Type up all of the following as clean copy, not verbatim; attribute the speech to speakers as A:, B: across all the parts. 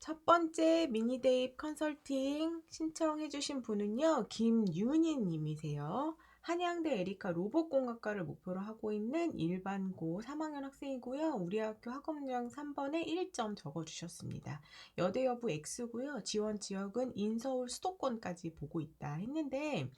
A: 첫 번째 미니 대입 컨설팅 신청해 주신 분은요, 김윤희 님이세요. 한양대 에리카 로봇공학과를 목표로 하고 있는 일반고 3학년 학생이고요. 우리 학교 학업령 3번에 1점 적어주셨습니다. 여대 여부 X고요. 지원 지역은 인서울 수도권까지 보고 있다 했는데,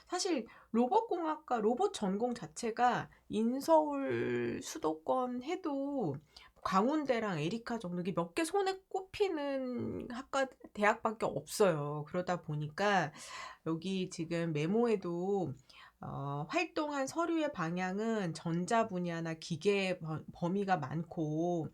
A: 사실 로봇공학과 로봇 전공 자체가 인서울 수도권 해도 광운대랑 에리카 정도 몇 개 손에 꼽히는 학과 대학밖에 없어요. 그러다 보니까 여기 지금 메모에도 활동한 서류의 방향은 전자 분야나 기계 범위가 많고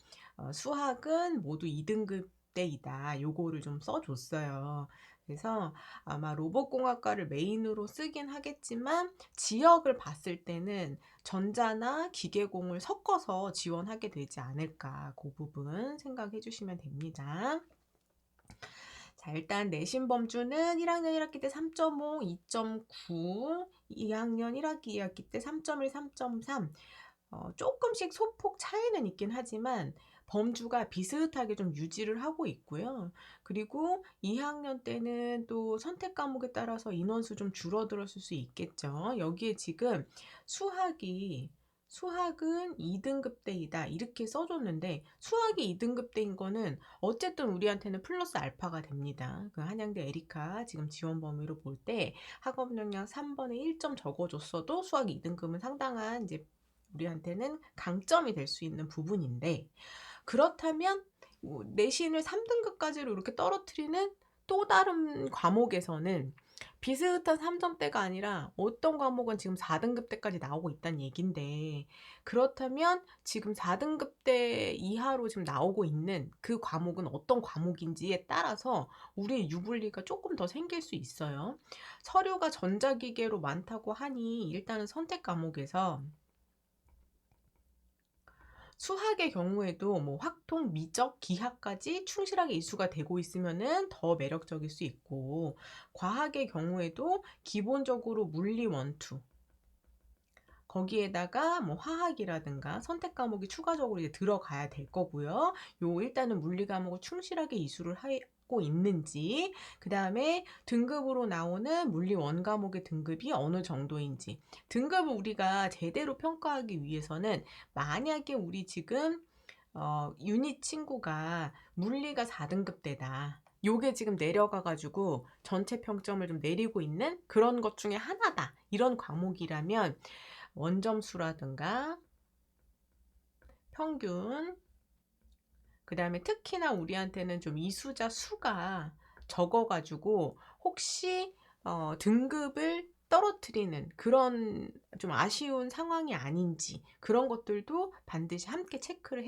A: 수학은 모두 2등급대이다. 요거를 좀 써줬어요. 그래서 아마 로봇공학과를 메인으로 쓰긴 하겠지만 지역을 봤을 때는 전자나 기계공을 섞어서 지원하게 되지 않을까, 그 부분 생각해 주시면 됩니다. 자, 일단 내신 범주는 1학년 1학기 때 3.5, 2.9, 2학년 1학기 2학기 때 3.1, 3.3. 조금씩 소폭 차이는 있긴 하지만 범주가 비슷하게 좀 유지를 하고 있고요. 그리고 2학년 때는 또 선택 과목에 따라서 인원수 좀 줄어들었을 수 있겠죠. 여기에 지금 수학은 2등급대이다 이렇게 써줬는데, 수학이 2등급대인 거는 어쨌든 우리한테는 플러스 알파가 됩니다. 그 한양대 에리카 지금 지원 범위로 볼 때 학업 역량 3번에 1점 적어줬어도 수학 2등급은 상당한 이제 우리한테는 강점이 될 수 있는 부분인데, 그렇다면 내신을 3등급까지로 이렇게 떨어뜨리는 또 다른 과목에서는 비슷한 3점대가 아니라 어떤 과목은 지금 4등급대까지 나오고 있다는 얘긴데, 그렇다면 지금 4등급대 이하로 지금 나오고 있는 그 과목은 어떤 과목인지에 따라서 우리의 유불리가 조금 더 생길 수 있어요. 서류가 전자기계로 많다고 하니 일단은 선택 과목에서 수학의 경우에도 뭐 확통, 미적, 기하까지 충실하게 이수가 되고 있으면은 더 매력적일 수 있고, 과학의 경우에도 기본적으로 물리 원투, 거기에다가 뭐 화학이라든가 선택 과목이 추가적으로 이제 들어가야 될 거고요. 일단은 물리 과목을 충실하게 이수를 하고 있는지, 그 다음에 등급으로 나오는 물리 원 과목의 등급이 어느 정도인지, 등급을 우리가 제대로 평가하기 위해서는 만약에 우리 지금 유닛 친구가 물리가 4등급대다, 요게 지금 내려가가지고 전체 평점을 좀 내리고 있는 그런 것 중에 하나다, 이런 과목이라면 원점수라든가 평균, 그 다음에 특히나 우리한테는 좀 이수자 수가 적어가지고 혹시 등급을 떨어뜨리는 그런 좀 아쉬운 상황이 아닌지, 그런 것들도 반드시 함께 체크를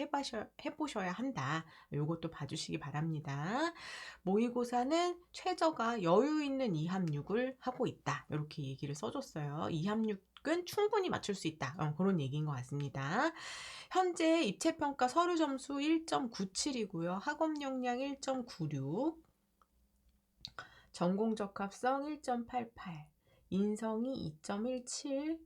A: 해보셔야 한다. 이것도 봐주시기 바랍니다. 모의고사는 최저가 여유 있는 2합육을 하고 있다, 이렇게 얘기를 써줬어요. 2합육은 충분히 맞출 수 있다, 그런 얘기인 것 같습니다. 현재 입체평가 서류 점수 1.97이고요. 학업 역량 1.96, 전공 적합성 1.88, 인성이 2.17,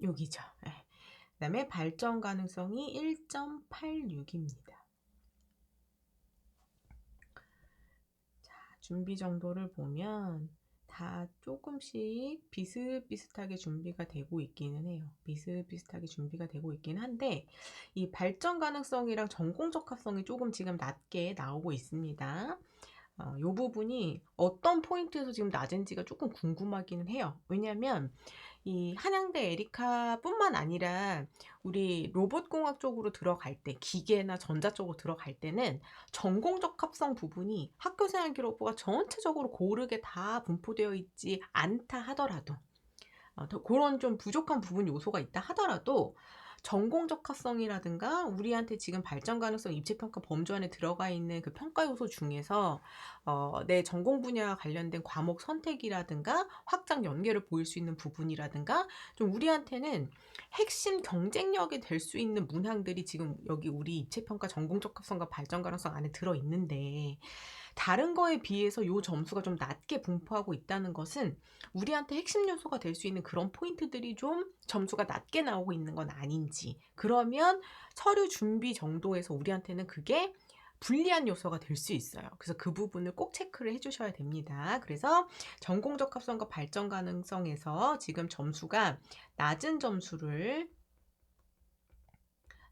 A: 여기죠. 그 다음에 발전 가능성이 1.86입니다. 자, 준비 정도를 보면 다 조금씩 비슷비슷하게 준비가 되고 있기는 해요. 비슷비슷하게 준비가 되고 있긴 한데, 이 발전 가능성이랑 전공 적합성이 조금 지금 낮게 나오고 있습니다. 이 부분이 어떤 포인트에서 지금 낮은지가 조금 궁금하기는 해요. 왜냐면 이 한양대 에리카뿐만 아니라 우리 로봇공학 쪽으로 들어갈 때, 기계나 전자 쪽으로 들어갈 때는 전공적 합성 부분이 학교생활기록부가 전체적으로 고르게 다 분포되어 있지 않다 하더라도, 그런 좀 부족한 부분 요소가 있다 하더라도 전공적 합성이라든가 우리한테 지금 발전 가능성 입체평가 범주 안에 들어가 있는 그 평가 요소 중에서 내 전공 분야와 관련된 과목 선택이라든가 확장 연계를 보일 수 있는 부분이라든가, 좀 우리한테는 핵심 경쟁력이 될 수 있는 문항들이 지금 여기 우리 입체평가 전공적 합성과 발전 가능성 안에 들어있는데, 다른 거에 비해서 요 점수가 좀 낮게 분포하고 있다는 것은 우리한테 핵심 요소가 될 수 있는 그런 포인트들이 좀 점수가 낮게 나오고 있는 건 아닌지, 그러면 서류 준비 정도에서 우리한테는 그게 불리한 요소가 될 수 있어요. 그래서 그 부분을 꼭 체크를 해주셔야 됩니다. 그래서 전공적 합성과 발전 가능성에서 지금 점수가 낮은 점수를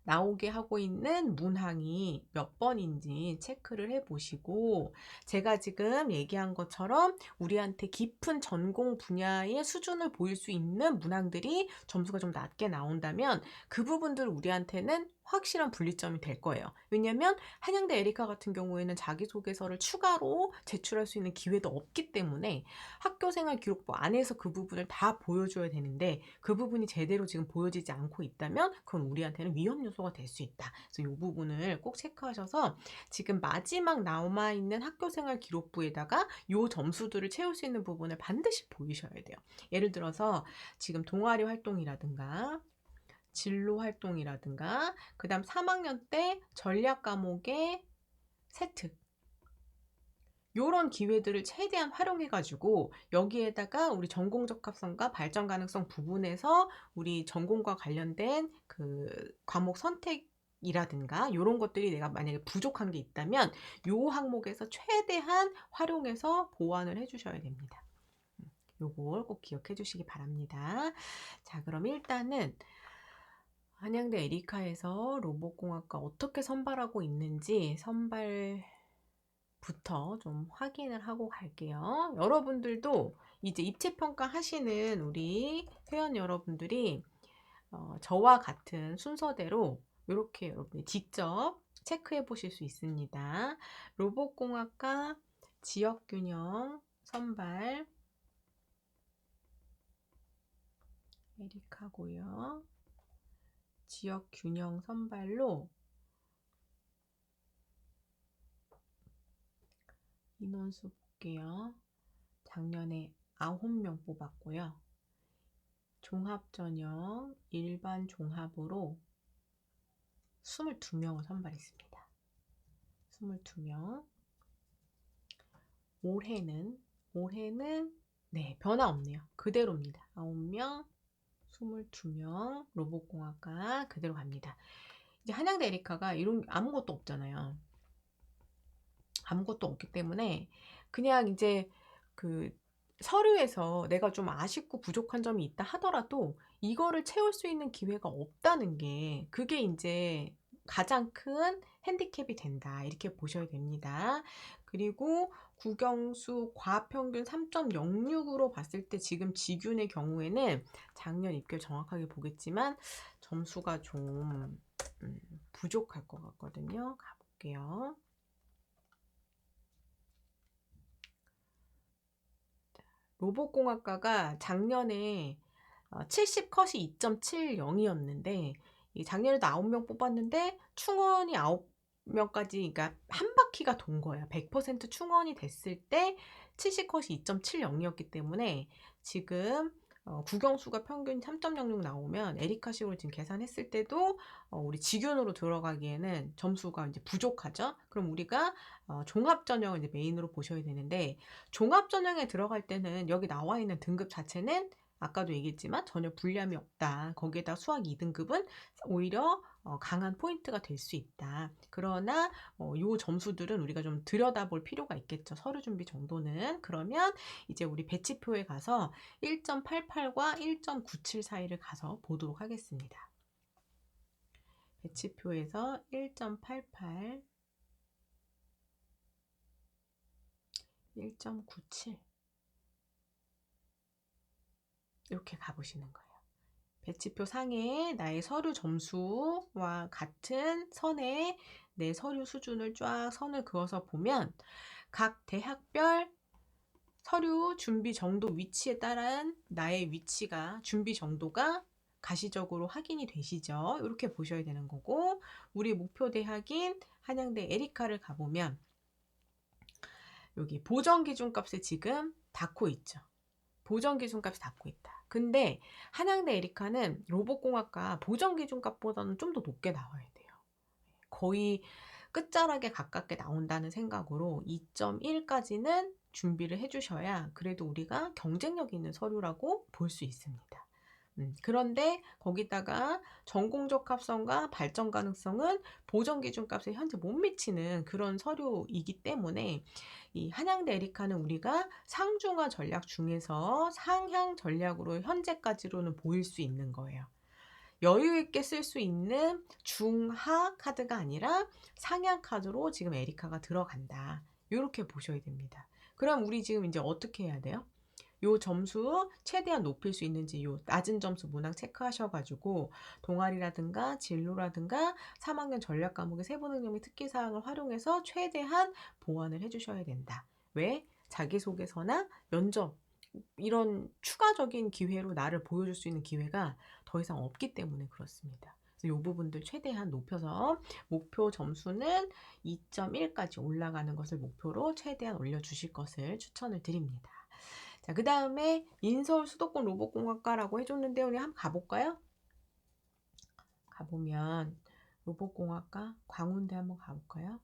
A: 나오게 하고 있는 문항이 몇 번인지 체크를 해보시고, 제가 지금 얘기한 것처럼 우리한테 깊은 전공 분야의 수준을 보일 수 있는 문항들이 점수가 좀 낮게 나온다면 그 부분들 우리한테는 확실한 분리점이 될 거예요. 왜냐면 한양대 에리카 같은 경우에는 자기소개서를 추가로 제출할 수 있는 기회도 없기 때문에 학교생활 기록부 안에서 그 부분을 다 보여줘야 되는데, 그 부분이 제대로 지금 보여지지 않고 있다면 그건 우리한테는 위험 요소가 될 수 있다. 그래서 이 부분을 꼭 체크하셔서 지금 마지막 남아있는 학교생활 기록부에다가 이 점수들을 채울 수 있는 부분을 반드시 보이셔야 돼요. 예를 들어서 지금 동아리 활동이라든가 진로 활동이라든가 그 다음 3학년 때 전략 과목의 세특, 요런 기회들을 최대한 활용해가지고 여기에다가 우리 전공적 합성과 발전 가능성 부분에서 우리 전공과 관련된 그 과목 선택이라든가 요런 것들이 내가 만약에 부족한 게 있다면 요 항목에서 최대한 활용해서 보완을 해주셔야 됩니다. 요걸 꼭 기억해 주시기 바랍니다. 자, 그럼 일단은 한양대 에리카에서 로봇공학과 어떻게 선발하고 있는지 선발부터 좀 확인을 하고 갈게요. 여러분들도 이제 입체평가 하시는 우리 회원 여러분들이 저와 같은 순서대로 이렇게 여러분이 직접 체크해 보실 수 있습니다. 로봇공학과 지역균형 선발 에리카고요. 지역균형 선발로 인원수 볼게요. 작년에 9명 뽑았고요. 종합전형 일반 종합으로 22명을 선발했습니다. 22명. 올해는 네, 변화 없네요. 그대로입니다. 9명, 22명 로봇공학과 그대로 갑니다. 이제 한양대 에리카가 이런 아무것도 없잖아요. 아무것도 없기 때문에 그냥 이제 그 서류에서 내가 좀 아쉽고 부족한 점이 있다 하더라도 이거를 채울 수 있는 기회가 없다는 게 그게 이제 가장 큰 핸디캡이 된다. 이렇게 보셔야 됩니다. 그리고 국영수 과평균 3.06으로 봤을 때 지금 지균의 경우에는 작년 입결 정확하게 보겠지만 점수가 좀 부족할 것 같거든요. 가볼게요. 로봇공학과가 작년에 70컷이 2.70이었는데 작년에도 9명 뽑았는데 충원이 9명까지, 그러니까 한 바퀴가 돈 거예요. 100% 충원이 됐을 때 70컷이 2.70이었기 때문에 지금 국영수가 평균 3.06 나오면 에리카식으로 지금 계산했을 때도 우리 직윤으로 들어가기에는 점수가 이제 부족하죠. 그럼 우리가 종합전형을 이제 메인으로 보셔야 되는데, 종합전형에 들어갈 때는 여기 나와 있는 등급 자체는 아까도 얘기했지만 전혀 불리함이 없다. 거기에다 수학 2등급은 오히려 강한 포인트가 될 수 있다. 그러나 요 점수들은 우리가 좀 들여다볼 필요가 있겠죠. 서류 준비 정도는. 그러면 이제 우리 배치표에 가서 1.88과 1.97 사이를 가서 보도록 하겠습니다. 배치표에서 1.88, 1.97 이렇게 가보시는 거예요. 배치표 상에 나의 서류 점수와 같은 선에 내 서류 수준을 쫙 선을 그어서 보면 각 대학별 서류 준비 정도 위치에 따른 나의 위치가, 준비 정도가 가시적으로 확인이 되시죠. 이렇게 보셔야 되는 거고, 우리 목표 대학인 한양대 에리카를 가보면 여기 보정 기준값에 지금 닿고 있죠. 보정 기준값이 닿고 있다. 근데 한양대 에리카는 로봇공학과 보정 기준값보다는 좀 더 높게 나와야 돼요. 거의 끝자락에 가깝게 나온다는 생각으로 2.1까지는 준비를 해주셔야 그래도 우리가 경쟁력 있는 서류라고 볼 수 있습니다. 그런데 거기다가 전공적 합성과 발전 가능성은 보정 기준 값에 현재 못 미치는 그런 서류이기 때문에 이 한양대 에리카는 우리가 상중하 전략 중에서 상향 전략으로 현재까지로는 보일 수 있는 거예요. 여유 있게 쓸 수 있는 중하 카드가 아니라 상향 카드로 지금 에리카가 들어간다. 요렇게 보셔야 됩니다. 그럼 우리 지금 이제 어떻게 해야 돼요? 요 점수 최대한 높일 수 있는지 요 낮은 점수 문항 체크하셔가지고 동아리라든가 진로라든가 3학년 전략 과목의 세부능력 및 특기사항을 활용해서 최대한 보완을 해주셔야 된다. 왜? 자기소개서나 면접 이런 추가적인 기회로 나를 보여줄 수 있는 기회가 더 이상 없기 때문에 그렇습니다. 그래서 이 부분들 최대한 높여서 목표 점수는 2.1까지 올라가는 것을 목표로 최대한 올려주실 것을 추천을 드립니다. 자, 그 다음에 인서울 수도권 로봇공학과라고 해줬는데 우리 한번 가볼까요? 가보면 로봇공학과 광운대 한번 가볼까요?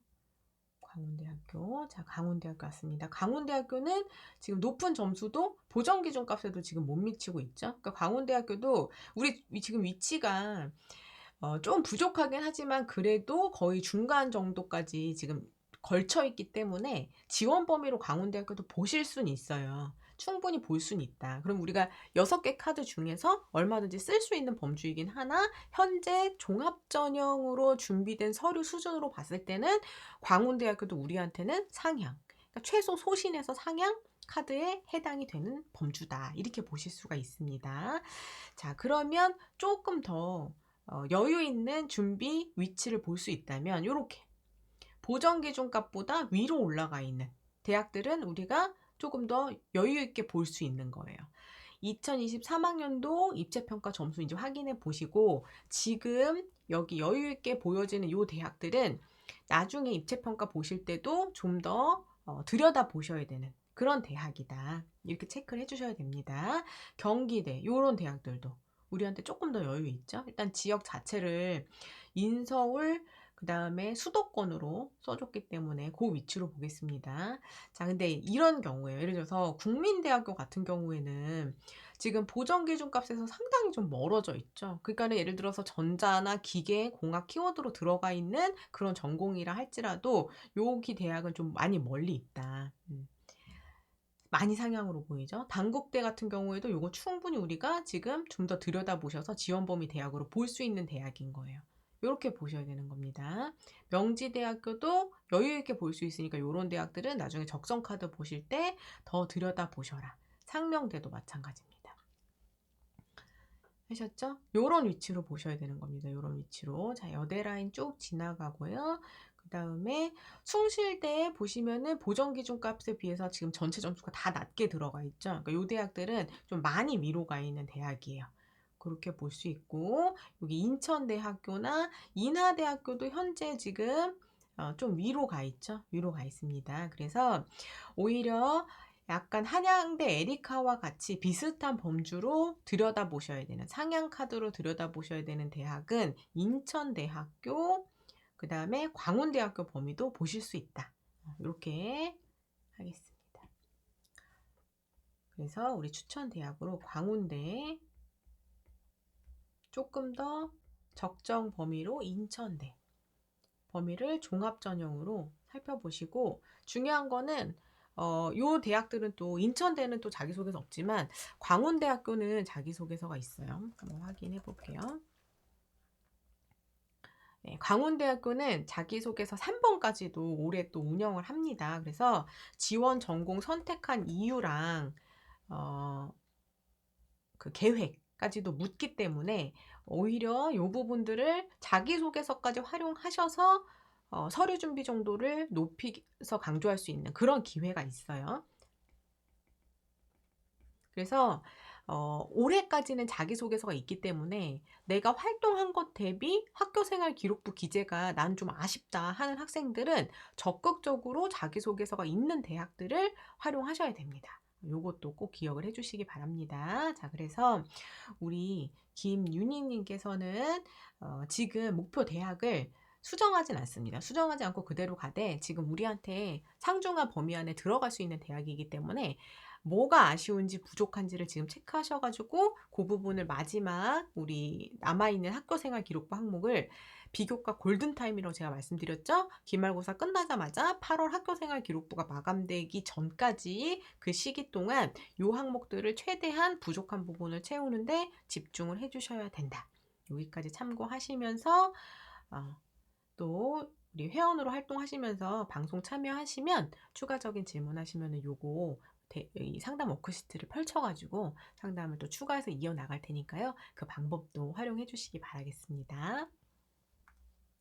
A: 광운대학교. 자, 광운대학교 왔습니다. 광운대학교는 지금 높은 점수도 보정 기준 값에도 지금 못 미치고 있죠. 그러니까 광운대학교도 우리 지금 위치가 좀 부족하긴 하지만 그래도 거의 중간 정도까지 지금 걸쳐 있기 때문에 지원 범위로 광운대학교도 보실 수는 있어요. 충분히 볼 수는 있다. 그럼 우리가 6개 카드 중에서 얼마든지 쓸 수 있는 범주이긴 하나 현재 종합전형으로 준비된 서류 수준으로 봤을 때는 광운대학교도 우리한테는 상향, 그러니까 최소 소신에서 상향 카드에 해당이 되는 범주다. 이렇게 보실 수가 있습니다. 자, 그러면 조금 더 여유 있는 준비 위치를 볼 수 있다면 이렇게 보정 기준값보다 위로 올라가 있는 대학들은 우리가 조금 더 여유 있게 볼 수 있는 거예요. 2023학년도 입체평가 점수 이제 확인해 보시고 지금 여기 여유 있게 보여지는 이 대학들은 나중에 입체평가 보실 때도 좀 더 들여다 보셔야 되는 그런 대학이다. 이렇게 체크를 해주셔야 됩니다. 경기대 이런 대학들도 우리한테 조금 더 여유 있죠. 일단 지역 자체를 인서울 그 다음에 수도권으로 써줬기 때문에 그 위치로 보겠습니다. 자, 근데 이런 경우에요. 예를 들어서 국민대학교 같은 경우에는 지금 보정 기준 값에서 상당히 좀 멀어져 있죠. 그러니까 예를 들어서 전자나 기계, 공학 키워드로 들어가 있는 그런 전공이라 할지라도 여기 대학은 좀 많이 멀리 있다. 많이 상향으로 보이죠. 단국대 같은 경우에도 이거 충분히 우리가 지금 좀 더 들여다보셔서 지원 범위 대학으로 볼 수 있는 대학인 거예요. 이렇게 보셔야 되는 겁니다. 명지대학교도 여유 있게 볼 수 있으니까 이런 대학들은 나중에 적성 카드 보실 때 더 들여다보셔라. 상명대도 마찬가지입니다. 하셨죠? 요런 위치로 보셔야 되는 겁니다. 요런 위치로. 자, 여대 라인 쭉 지나가고요. 그 다음에 숭실대에 보시면은 보정 기준 값에 비해서 지금 전체 점수가 다 낮게 들어가 있죠. 그러니까 요 대학들은 좀 많이 위로 가 있는 대학이에요. 그렇게 볼 수 있고 여기 인천대학교나 인하대학교도 현재 지금 좀 위로 가 있죠. 위로 가 있습니다. 그래서 오히려 약간 한양대 에리카와 같이 비슷한 범주로 들여다보셔야 되는 상향 카드로 들여다보셔야 되는 대학은 인천대학교 그 다음에 광운대학교 범위도 보실 수 있다. 이렇게 하겠습니다. 그래서 우리 추천 대학으로 광운대 조금 더 적정 범위로 인천대 범위를 종합 전형으로 살펴보시고 중요한 거는 요 대학들은 또 인천대는 또 자기소개서 없지만 광운대학교는 자기소개서가 있어요. 한번 확인해 볼게요. 네, 광운대학교는 자기소개서 3번까지도 올해 또 운영을 합니다. 그래서 지원 전공 선택한 이유랑 그 계획까지도 묻기 때문에 오히려 이 부분들을 자기소개서까지 활용하셔서 서류 준비 정도를 높이서 강조할 수 있는 그런 기회가 있어요. 그래서 올해까지는 자기소개서가 있기 때문에 내가 활동한 것 대비 학교생활 기록부 기재가 난 좀 아쉽다 하는 학생들은 적극적으로 자기소개서가 있는 대학들을 활용하셔야 됩니다. 요것도 꼭 기억을 해주시기 바랍니다. 자, 그래서 우리 김윤희님께서는 지금 목표 대학을 수정하진 않습니다. 수정하지 않고 그대로 가되 지금 우리한테 상중하 범위 안에 들어갈 수 있는 대학이기 때문에 뭐가 아쉬운지 부족한지를 지금 체크하셔 가지고 그 부분을 마지막 우리 남아있는 학교생활 기록부 항목을 비교과 골든타임이라고 제가 말씀드렸죠. 기말고사 끝나자마자 8월 학교생활 기록부가 마감되기 전까지 그 시기 동안 요 항목들을 최대한 부족한 부분을 채우는데 집중을 해 주셔야 된다. 여기까지 참고하시면서 또 우리 회원으로 활동하시면서 방송 참여하시면 추가적인 질문하시면은 요거 이 상담 워크시트를 펼쳐 가지고 상담을 또 추가해서 이어나갈 테니까요. 그 방법도 활용해 주시기 바라겠습니다.